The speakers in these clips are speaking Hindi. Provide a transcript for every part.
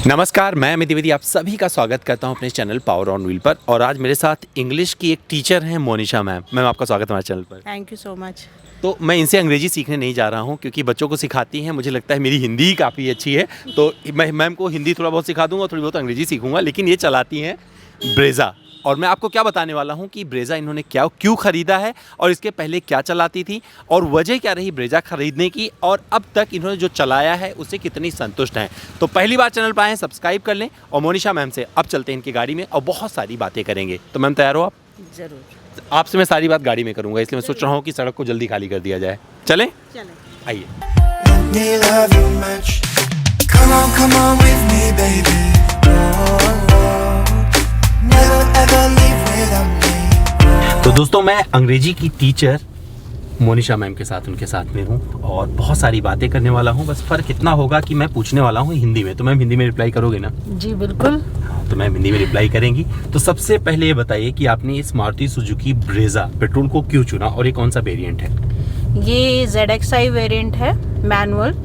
नमस्कार, मैं अमित द्विवेदी आप सभी का स्वागत करता हूं अपने चैनल पावर ऑन व्हील पर। और आज मेरे साथ इंग्लिश की एक टीचर हैं मोनिशा मैम। मैम आपका स्वागत है हमारे चैनल पर। Thank you so much. तो मैं इनसे अंग्रेजी सीखने नहीं जा रहा हूं क्योंकि बच्चों को सिखाती हैं। मुझे लगता है मेरी हिंदी ही काफ़ी अच्छी है, तो मैं मैम को हिंदी थोड़ा बहुत सिखा दूंगा, थोड़ी बहुत अंग्रेजी सीखूंगा। लेकिन ये चलाती हैं ब्रेज़ा, और मैं आपको क्या बताने वाला हूं कि ब्रेज़ा इन्होंने क्यों ख़रीदा है और इसके पहले क्या चलाती थी और वजह क्या रही ब्रेज़ा ख़रीदने की, और अब तक इन्होंने जो चलाया है उससे कितनी संतुष्ट हैं। तो पहली बार चैनल पर आए हैं, सब्सक्राइब कर लें। और मोनिशा मैम से अब चलते हैं इनकी गाड़ी में और बहुत सारी बातें करेंगे। तो मैम तैयार हो आप? जरूर। आपसे मैं सारी बात गाड़ी में करूँगा, इसलिए मैं सोच रहा हूँ कि सड़क को जल्दी खाली कर दिया जाए। चलें? आइए। तो दोस्तों, मैं अंग्रेजी की टीचर मोनिशा मैम के साथ उनके साथ में हूँ और बहुत सारी बातें करने वाला हूँ। बस फ़र्क इतना होगा कि मैं पूछने वाला हूँ हिंदी में। तो मैम हिंदी में रिप्लाई करोगे ना? जी बिल्कुल। तो मैम हिंदी में रिप्लाई करेंगी। तो सबसे पहले ये बताइए कि आपने इस मारुति सुजुकी ब्रेज़ा पेट्रोल को क्यों चुना और ये कौन सा वेरिएंट है? ये ZXi वेरिएंट है, मैनुअल।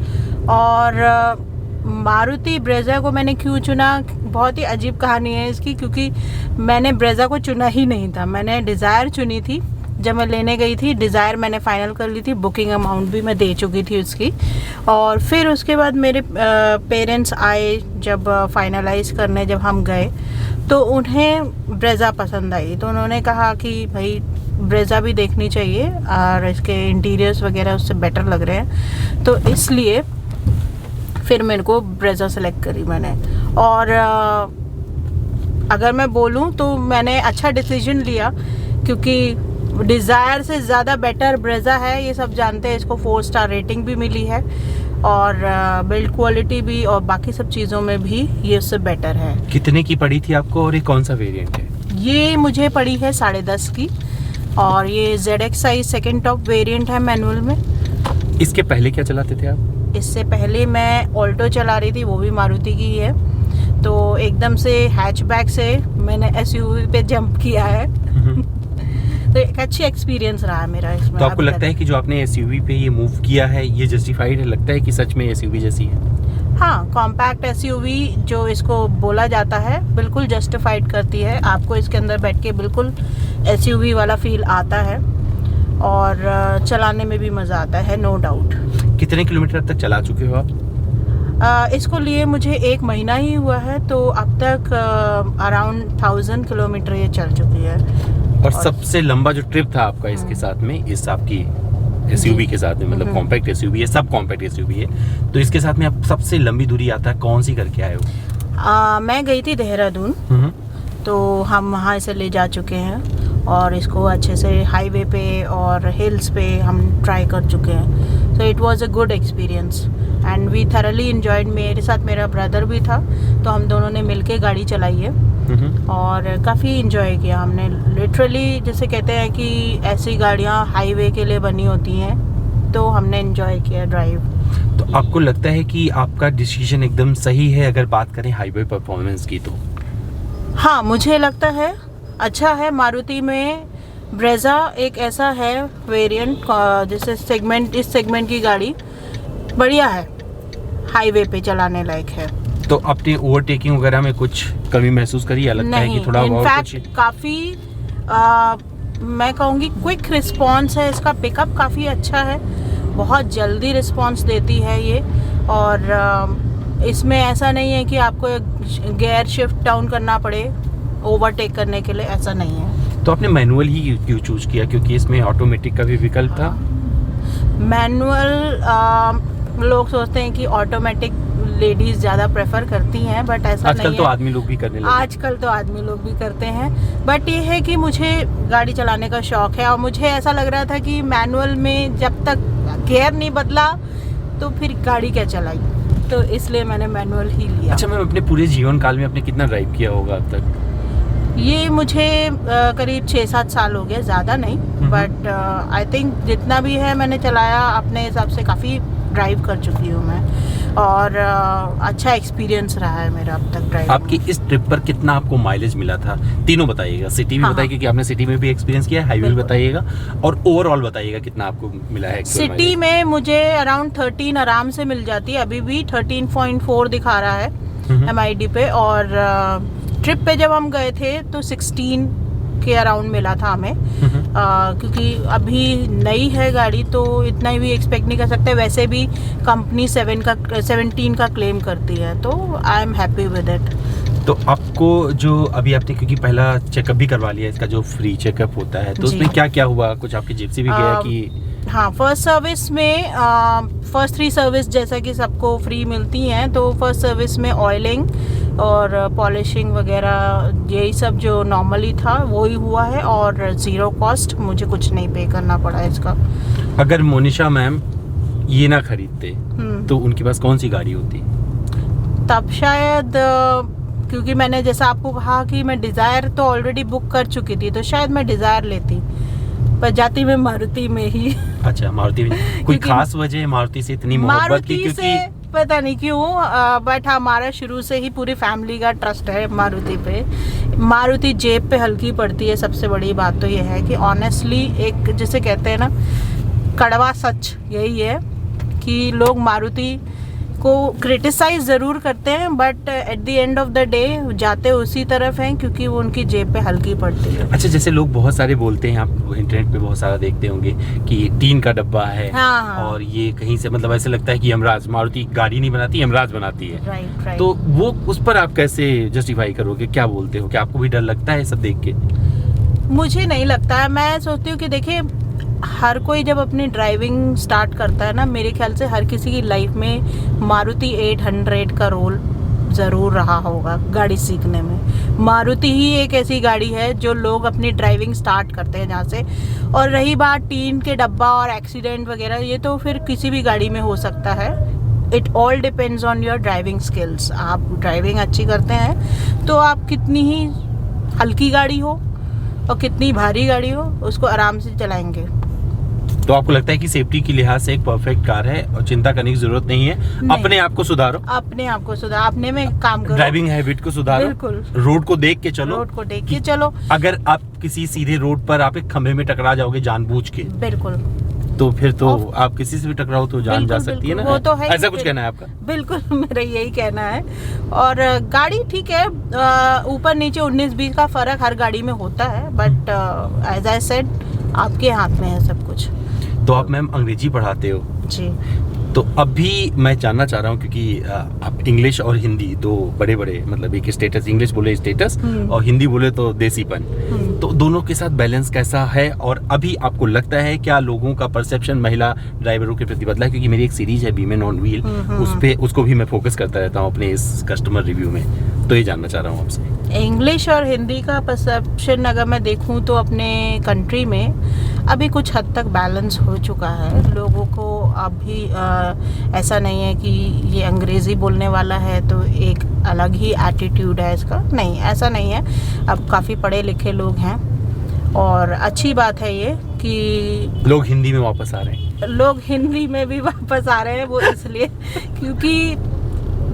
और मारुति ब्रेज़ा को मैंने क्यों चुना, बहुत ही अजीब कहानी है इसकी, क्योंकि मैंने ब्रेज़ा को चुना ही नहीं था। मैंने डिज़ायर चुनी थी। जब मैं लेने गई थी, डिज़ायर मैंने फ़ाइनल कर ली थी, बुकिंग अमाउंट भी मैं दे चुकी थी उसकी। और फिर उसके बाद मेरे पेरेंट्स आए जब फाइनलाइज करने, जब हम गए तो उन्हें ब्रेज़ा पसंद आई। तो उन्होंने कहा कि भाई ब्रेज़ा भी देखनी चाहिए और इसके इंटीरियर्स वगैरह उससे बेटर लग रहे हैं, तो इसलिए फिर मेरे को ब्रेज़ा सेलेक्ट करी मैंने। और अगर मैं बोलूँ तो मैंने अच्छा डिसीजन लिया, क्योंकि डिज़ायर से ज़्यादा बेटर ब्रेज़ा है, ये सब जानते हैं। इसको 4 स्टार रेटिंग भी मिली है और बिल्ड क्वालिटी भी और बाकी सब चीज़ों में भी ये उससे बेटर है। कितने की पड़ी थी आपको और ये कौन सा वेरिएंट है? ये मुझे पड़ी है 10.5 की, और ये ZXi सेकेंड टॉप वेरिएंट है मैनुअल में। इसके पहले क्या चलाते थे आप? इससे पहले मैं ऑल्टो चला रही थी, वो भी मारुति की ही है। तो एकदम से हैचबैक से मैंने SUV पे जंप किया है। तो एक अच्छी एक्सपीरियंस रहा मेरा इसमें। तो आपको लगता है कि जो आपने SUV पे ये मूव किया है ये जस्टिफाइड है? लगता है कि सच में SUV जैसी है? हाँ, कॉम्पैक्ट SUV जो इसको बोला जाता है बिल्कुल जस्टिफाइड करती है। आपको इसके अंदर बैठ के बिल्कुल SUV वाला फील आता है और चलाने में भी मज़ा आता है, नो डाउट। कितने किलोमीटर तक चला चुके हो आप? इसको लिए मुझे 1 महीना ही हुआ है, तो अब तक अराउंड 1000 किलोमीटर ये चल चुकी है। और सबसे लंबा जो ट्रिप था आपका इसके साथ में, इस आपकी SUV के साथ में, मतलब कॉम्पैक्ट SUV है, सब कॉम्पैक्ट SUV है, तो इसके साथ में आप सबसे लंबी दूरी यात्रा कौन सी करके आए हो? मैं गई थी देहरादून, तो हम वहाँ से ले जा चुके हैं और इसको अच्छे से हाईवे पे और हिल्स पे हम ट्राई कर चुके हैं। So it was a good experience and we thoroughly enjoyed. मेरे साथ मेरा ब्रदर भी था, तो हम दोनों ने मिलके गाड़ी चलाई है और काफ़ी इंजॉय किया हमने। लिटरली जैसे कहते हैं कि ऐसी गाड़ियाँ हाईवे के लिए बनी होती हैं, तो हमने इंजॉय किया ड्राइव। तो आपको लगता है कि आपका डिसीजन एकदम सही है अगर बात करें हाईवे परफॉर्मेंस की? तो हाँ, मुझे लगता है अच्छा है। मारुति में ब्रेज़ा एक ऐसा है वेरिएंट, जैसे इस सेगमेंट की गाड़ी बढ़िया है, हाईवे पे चलाने लायक है। तो आपने ओवरटेकिंग वगैरह में कुछ कमी महसूस करी या लगता है कि थोड़ा और कुछ? इनफैक्ट काफ़ी मैं कहूँगी क्विक रिस्पॉन्स है इसका, पिकअप काफ़ी अच्छा है, बहुत जल्दी रिस्पॉन्स देती है ये। और इसमें ऐसा नहीं है कि आपको गियर शिफ्ट डाउन करना पड़े ओवरटेक करने के लिए, ऐसा नहीं है। तो आपने मैनुअल ही क्यों चूज किया, क्योंकि इसमें ऑटोमेटिक का भी विकल्प था? मैनुअल लोग सोचते हैं कि ऑटोमेटिक लेडीज़ ज़्यादा प्रेफर करती हैं, बट ऐसा नहीं है। आजकल तो आदमी लोग भी करने लगे। आजकल तो आदमी लोग भी करते हैं, बट ये है कि मुझे गाड़ी चलाने का शौक है और मुझे ऐसा लग रहा था कि मैनुअल में जब तक गियर नहीं बदला तो फिर गाड़ी क्या चलाई, तो इसलिए मैंने मैनुअल ही लिया। अच्छा मैम, अपने पूरे जीवन काल में आपने कितना ड्राइव किया होगा अब तक? ये मुझे करीब 6-7 साल हो गए, ज़्यादा नहीं, बट आई थिंक जितना भी है मैंने चलाया अपने हिसाब से, काफ़ी ड्राइव कर चुकी हूँ मैं। और अच्छा एक्सपीरियंस रहा है मेरा अब तक ड्राइविंग। आपकी इस ट्रिप पर कितना आपको माइलेज मिला था? तीनों बताइएगा, सिटी भी हाँ, बताइए क्योंकि आपने सिटी में भी एक्सपीरियंस किया है, हाईवे भी बिल्कुल। बताइएगा, और ओवरऑल बताइएगा कितना आपको मिला है actual सिटी mileage? में मुझे अराउंड 13 आराम से मिल जाती है, अभी भी 13.4 दिखा रहा है MID पे। और ट्रिप पे जब हम गए थे तो 16 के अराउंड मिला था हमें, क्योंकि अभी नई है गाड़ी तो इतना भी एक्सपेक्ट नहीं कर सकते। वैसे भी कंपनी 17 का क्लेम करती है, तो I am happy with it. तो आपको जो अभी आपने, क्योंकि पहला चेकअप भी करवा लिया, इसका जो फ्री चेकअप होता है, तो जी। उसमें क्या क्या हुआ? कुछ आपकी जेब से भी गया कि? हाँ, फर्स्ट सर्विस में फर्स्ट 3 सर्विस जैसा कि सबको फ्री मिलती हैं, तो फर्स्ट सर्विस में ऑयलिंग और पॉलिशिंग वगैरह यही सब जो नॉर्मली था वो ही हुआ है, और ज़ीरो कॉस्ट, मुझे कुछ नहीं पे करना पड़ा इसका। अगर मोनिशा मैम ये ना खरीदते तो उनके पास कौन सी गाड़ी होती? तब शायद क्योंकि मैंने जैसा आपको कहा कि मैं डिज़ायर तो ऑलरेडी बुक कर चुकी थी, तो शायद मैं डिज़ायर लेती, पर जाती मैं मारुति में ही। अच्छा, मारुति में कोई क्योंकि खास वजह मारुति से इतनी मोहब्बत की? मारुति क्योंकि से पता नहीं क्यों, बट हमारा शुरू से ही पूरी फैमिली का ट्रस्ट है मारुति पे। मारुति जेब पे हल्की पड़ती है। सबसे बड़ी बात तो ये है कि ऑनेस्टली एक जिसे कहते हैं ना, कड़वा सच यही है कि लोग मारुति को क्रिटिसाइज ज़रूर करते हैं, but at the end of the day जाते उसी तरफ हैं क्योंकि वो उनकी जेब पे हल्की पड़ती है। अच्छा, जैसे लोग बहुत सारे बोलते हैं, आप इंटरनेट पे बहुत सारा देखते होंगे कि टीन का डब्बा है, हाँ। और ये कहीं से मतलब ऐसे लगता है कि यमराज, मारुति गाड़ी नहीं बनाती, यमराज बनाती है। राइट। तो वो उस पर आप कैसे जस्टिफाई करोगे? क्या बोलते हो? क्या आपको भी डर लगता है सब देख के? मुझे नहीं लगता है। मैं सोचती हूँ कि देखिए, हर कोई जब अपनी ड्राइविंग स्टार्ट करता है ना, मेरे ख्याल से हर किसी की लाइफ में मारुति 800 का रोल ज़रूर रहा होगा गाड़ी सीखने में। मारुति ही एक ऐसी गाड़ी है जो लोग अपनी ड्राइविंग स्टार्ट करते हैं जहाँ से। और रही बात टीन के डब्बा और एक्सीडेंट वगैरह, ये तो फिर किसी भी गाड़ी में हो सकता है। It all depends on your driving skills. आप ड्राइविंग अच्छी करते हैं तो आप कितनी ही हल्की गाड़ी हो और कितनी भारी गाड़ी हो, उसको आराम से चलाएंगे। तो आपको लगता है कि सेफ्टी के लिहाज से एक परफेक्ट कार है और चिंता करने की जरूरत नहीं है? नहीं। अपने आप को सुधारो, अपने आप को सुधार, अपने में काम करो, ड्राइविंग हैबिट को सुधारो, बिल्कुल। रोड को देख के चलो, रोड को देख के चलो। अगर आप किसी सीधे रोड पर आप एक खंभे में टकरा जाओगे जानबूझ के, बिल्कुल, तो फिर तो आप किसी से भी टकराओ तो जान जा बिल्कुल, सकती है ना। वो तो है ही। ऐसा कुछ कहना है आपका? बिल्कुल मेरा यही कहना है। और गाड़ी ठीक है, ऊपर नीचे 19-20 का फर्क हर गाड़ी में होता है, बट एज आई सेड, आपके हाथ में है सब कुछ। तो आप मैम अंग्रेजी पढ़ाते हो, जी। तो अभी मैं जानना चाह रहा हूँ क्योंकि आप इंग्लिश और हिंदी दो बड़े बड़े, मतलब एक स्टेटस, इंग्लिश बोले स्टेटस और हिंदी बोले तो देसीपन, तो दोनों के साथ बैलेंस कैसा है? और अभी आपको लगता है क्या लोगों का परसेप्शन महिला ड्राइवरों के प्रति बदला है? क्योंकि मेरी एक सीरीज है वीमेन ऑन व्हील, उस पे उसको भी मैं फोकस करता रहता हूँ अपने इस कस्टमर रिव्यू में, तो ये जानना चाह रहा हूँ आपसे। इंग्लिश और हिंदी का परसेप्शन अगर मैं देखूं तो अपने कंट्री में अभी कुछ हद तक बैलेंस हो चुका है। लोगों को अभी ऐसा नहीं है कि ये अंग्रेज़ी बोलने वाला है तो एक अलग ही एटीट्यूड है इसका, नहीं, ऐसा नहीं है। अब काफ़ी पढ़े लिखे लोग हैं और अच्छी बात है ये कि लोग हिंदी में वापस आ रहे हैं। लोग हिंदी में भी वापस आ रहे हैं, वो इसलिए क्योंकि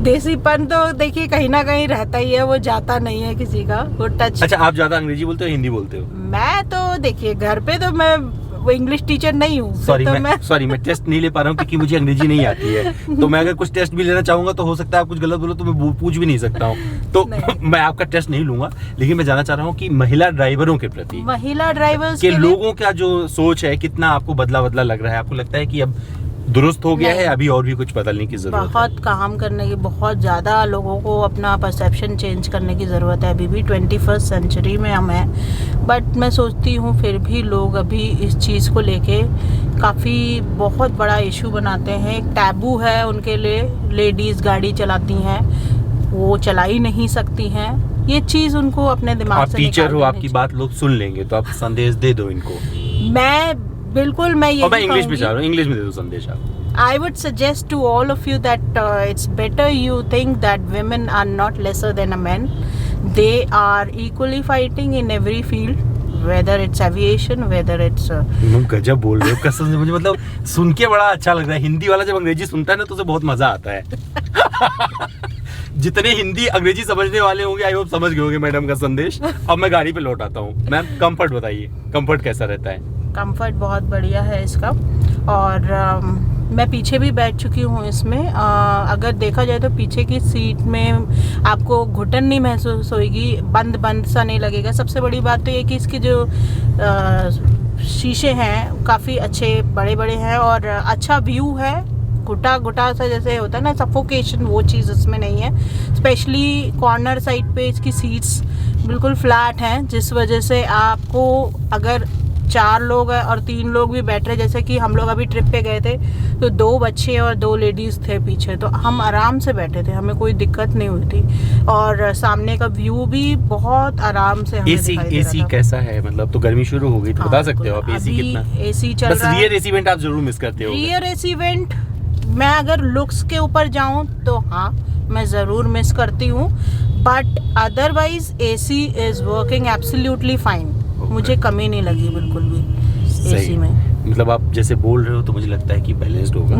देसीपन तो देखिए कहीं ना कहीं रहता ही है, वो जाता नहीं है किसी का, वो टच। अच्छा, आप ज्यादा अंग्रेजी बोलते हो हिंदी बोलते हो? मैं तो देखिए घर पे तो मैं वो इंग्लिश टीचर नहीं हूँ। सॉरी, तो मैं टेस्ट नहीं ले पा रहा हूँ क्योंकि मुझे अंग्रेजी नहीं आती है, तो मैं अगर कुछ टेस्ट भी लेना चाहूंगा तो हो सकता है आप कुछ गलत बोलो तो मैं पूछ भी नहीं सकता हूँ, तो मैं आपका टेस्ट नहीं लूंगा। लेकिन मैं जानना चाह रहा हूँ कि महिला ड्राइवरों के प्रति, महिला ड्राइवर्स के लोगों का जो सोच है, कितना आपको बदला लग रहा है? आपको लगता है कि अब दुरुस्त हो गया है, अभी और भी कुछ बदलने की जरूरत है? बहुत काम करने की, बहुत ज़्यादा लोगों को अपना परसेप्शन चेंज करने की ज़रूरत है। अभी भी 21st सेंचुरी में हम हैं, बट मैं सोचती हूँ फिर भी लोग अभी इस चीज़ को लेके काफ़ी बहुत बड़ा इशू बनाते हैं। एक टैबू है उनके लिए, लेडीज़ गाड़ी चलाती हैं, वो चला ही नहीं सकती हैं। ये चीज़ उनको अपने दिमाग आप से टीचर हो, आपकी बात लोग सुन लेंगे, तो आप संदेश दे दो इनको। बिल्कुल मैं ये इंग्लिश में चाह रहा हूँ, इंग्लिश में दे दो संदेश आप। I would suggest to all of you that it's better you think that women are not lesser than a man. They are equally fighting in every field. Whether it's aviation, whether it's तुम गजब बोल रहे हो कसम से, मुझे मतलब सुन के बड़ा अच्छा लग रहा है। हिंदी वाला जब अंग्रेजी सुनता है ना तो उसे बहुत मजा आता है। जितने हिंदी अंग्रेजी समझने वाले होंगे आई होप समझ गए होंगे मैडम का संदेश। अब मैं गाड़ी पे लौट आता हूँ। मैम कंफर्ट बताइए, कंफर्ट कैसा रहता है? कंफर्ट बहुत बढ़िया है इसका। और मैं पीछे भी बैठ चुकी हूँ इसमें। अगर देखा जाए तो पीछे की सीट में आपको घुटन नहीं महसूस होगी, बंद बंद सा नहीं लगेगा। सबसे बड़ी बात तो ये कि इसके जो शीशे हैं काफ़ी अच्छे बड़े बड़े हैं और अच्छा व्यू है। घुटा घुटा सा जैसे होता है ना सफोकेशन, वो चीज़ इसमें नहीं है। स्पेशली कॉर्नर साइड पे इसकी सीट्स बिल्कुल फ्लैट हैं, जिस वजह से आपको अगर 4 लोग हैं और 3 लोग भी बैठ रहे, जैसे कि हम लोग अभी ट्रिप पे गए थे तो 2 बच्चे और 2 लेडीज़ थे पीछे, तो हम आराम से बैठे थे, हमें कोई दिक्कत नहीं हुई थी। और सामने का व्यू भी बहुत आराम से हमें दिखाई दे रहा एसी था। कैसा है? मतलब तो गर्मी शुरू हो गई तो बता सकते हो आप एसी अभी कितना? एसी चल बस रहा है। रियर एसी वेंट आप जरूर मिस करते हो। रियर एसी वेंट मैं अगर लुक्स के ऊपर जाऊं तो हाँ मैं ज़रूर मिस करती हूँ, but otherwise AC is working absolutely fine. मुझे कमी नहीं लगी बिल्कुल भी एसी में। मतलब आप जैसे बोल रहे हो तो मुझे लगता है कि बैलेंस्ड होगा,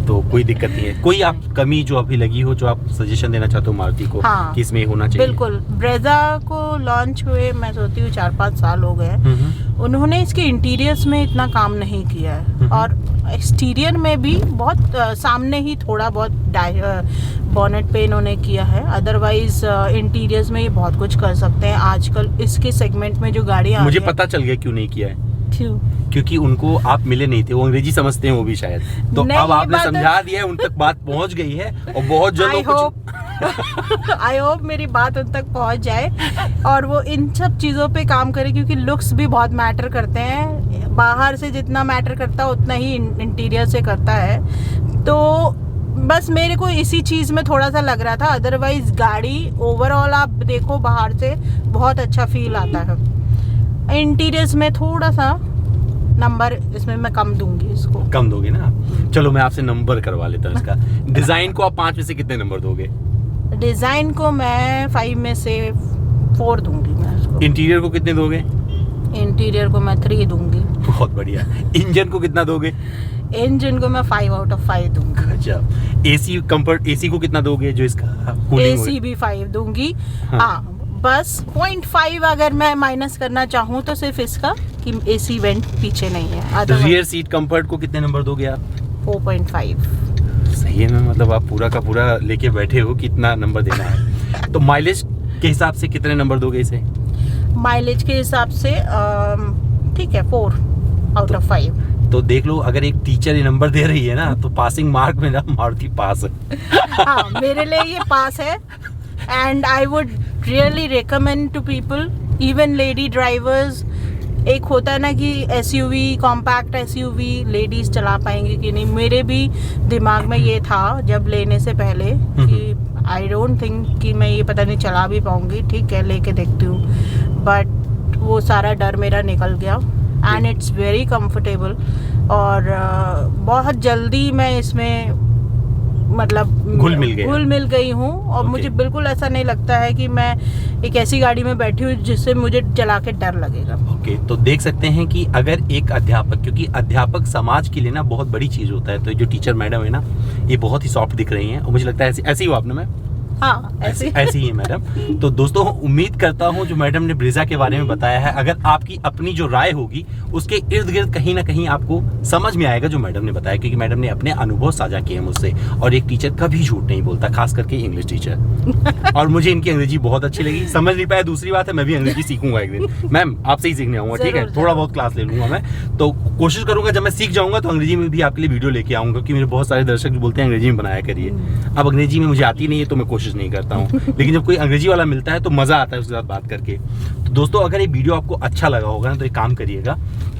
तो कोई दिक्कत नहीं है। कोई आप कमी जो अभी लगी हो जो आप सजेशन देना चाहते हो मारुति को? हाँ, कि इसमें होना चाहिए? बिल्कुल। ब्रेजा को लॉन्च हुए मैं सोचती हूँ 4-5 साल हो गए हैं। उन्होंने इसके इंटीरियर्स में इतना काम नहीं किया है और एक्सटीरियर में भी बहुत सामने ही थोड़ा बहुत बॉनेट पे इन्होंने किया है। अदरवाइज इंटीरियर्स में ये बहुत कुछ कर सकते हैं। आजकल इसके सेगमेंट में जो गाड़ियाँ मुझे पता चल गया क्यों नहीं किया है, क्यों? क्योंकि उनको आप मिले नहीं थे, वो अंग्रेजी समझते हैं वो भी शायद, तो नहीं, अब ये आपने बात समझा दिया है, उन तक बात पहुंच गई है और बहुत जल्द आई होप मेरी बात उन तक पहुंच जाए और वो इन सब चीज़ों पे काम करे, क्योंकि लुक्स भी बहुत मैटर करते हैं। बाहर से जितना मैटर करता है उतना ही इंटीरियर से करता है। तो बस मेरे को इसी चीज़ में थोड़ा सा लग रहा था। अदरवाइज गाड़ी ओवरऑल आप देखो बाहर से बहुत अच्छा फील आता है। इंटीरियर्स में थोड़ा सा नंबर इसमें मैं कम दूंगी, इसको कम दोगे ना? चलो मैं आपसे नंबर करवा लेता हूँ इसका। डिजाइन को आप 5 में से कितने नंबर दोगे? डिज़ाइन को मैं 5 में से 4 दूंगी मैं इसको। इंटीरियर को कितने दोगे? इंटीरियर को मैं 3 दूंगी। बहुत बढ़िया। इंजन को कितना दोगे? इंजन को मैं 5 आउट ऑफ 5 दूंगी। अच्छा, एसी कंफर्ट, एसी को कितना दोगे जो इसका कूलिंग एसी भी 5 दूंगी। हाँ। हाँ बस 0.5 अगर मैं माइनस करना चाहूँ तो सिर्फ इसका कि एसी वेंट पीछे नहीं है। रियर सीट कंफर्ट को कितने नंबर दोगे आप? 4.5। सही है ना, मतलब आप पूरा का पूरा लेके बैठे हो कितना नंबर देना है। तो माइलेज के हिसाब से कितने नंबर दोगे इसे? माइलेज के हिसाब से ठीक है 4 आउट ऑफ 5। तो देख लो, अगर एक टीचर ये नंबर दे रही है ना तो पासिंग मार्क में ना मारुति पास है। हाँ मेरे लिए ये पास है। And I would really recommend to people, even lady drivers. एक होता है ना कि एसयूवी, कॉम्पैक्ट एसयूवी लेडीज चला पाएंगी कि नहीं। मेरे भी दिमाग में ये था जब लेने से पहले कि आई डोंट थिंक कि मैं ये पता नहीं चला भी पाऊंगी। ठीक है लेके देखती हूँ, बट वो सारा डर मेरा निकल गया एंड इट्स वेरी कंफर्टेबल। और बहुत जल्दी मैं इसमें मतलब घुल मिल गई हूँ और Okay. मुझे बिल्कुल ऐसा नहीं लगता है कि मैं एक ऐसी गाड़ी में बैठी हूँ जिससे मुझे चला के डर लगेगा। ओके, तो देख सकते हैं कि अगर एक अध्यापक, क्योंकि अध्यापक समाज के लिए ना बहुत बड़ी चीज़ होता है, तो जो टीचर मैडम है ना ये बहुत ही सॉफ्ट दिख रही हैं और मुझे लगता है ऐसी ही हो आपने मैम? हाँ ऐसी ही है मैडम। तो दोस्तों उम्मीद करता हूँ जो मैडम ने ब्रेजा के बारे में बताया है, अगर आपकी अपनी जो राय होगी उसके इर्द गिर्द कहीं ना कहीं आपको समझ में आएगा जो मैडम ने बताया, क्योंकि मैडम ने अपने अनुभव साझा किए मुझसे और एक टीचर कभी झूठ नहीं बोलता, खास करके इंग्लिश टीचर। और मुझे इनकी अंग्रेजी बहुत अच्छी लगी, समझ नहीं पाया दूसरी बात है, मैं भी अंग्रेजी सीखूंगा एक दिन। मैम आपसे ही सीखने आऊंगा, ठीक है? थोड़ा बहुत क्लास ले लूंगा मैं, तो कोशिश करूंगा जब मैं सीख जाऊंगा तो अंग्रेजी में भी आपके लिए वीडियो लेके आऊंगा, क्योंकि मेरे बहुत सारे दर्शक बोलते हैं अंग्रेजी में बनाया करिए। अब अंग्रेजी में मुझे आती नहीं है तो मैं कोशिश नहीं करता हूँ, लेकिन जब कोई अंग्रेजी वाला मिलता है तो मजा आता है उसके साथ बात करके। तो दोस्तों अगर ये वीडियो आपको अच्छा लगा होगा ना तो एक काम करिएगा,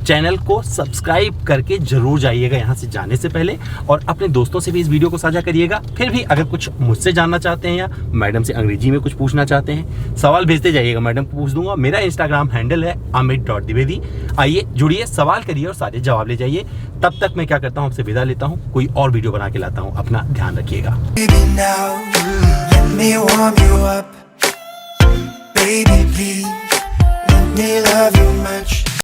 चैनल को सब्सक्राइब करके जरूर जाइएगा यहाँ से जाने से पहले, और अपने दोस्तों से भी इस वीडियो को साझा करिएगा। फिर भी अगर कुछ मुझसे जानना चाहते हैं या मैडम से अंग्रेजी में कुछ पूछना चाहते हैं, सवाल भेजते जाइएगा, मैडम को पूछ दूंगा। मेरा इंस्टाग्राम हैंडल है amit.dwivedi। आइए जुड़िए, सवाल करिए और सारे जवाब ले जाइए। तब तक मैं क्या करता हूँ, आपसे विदा लेता हूँ, कोई और वीडियो बना के लाता हूँ। अपना ध्यान रखिएगा। Let me warm you up, baby, please. Let me love you much.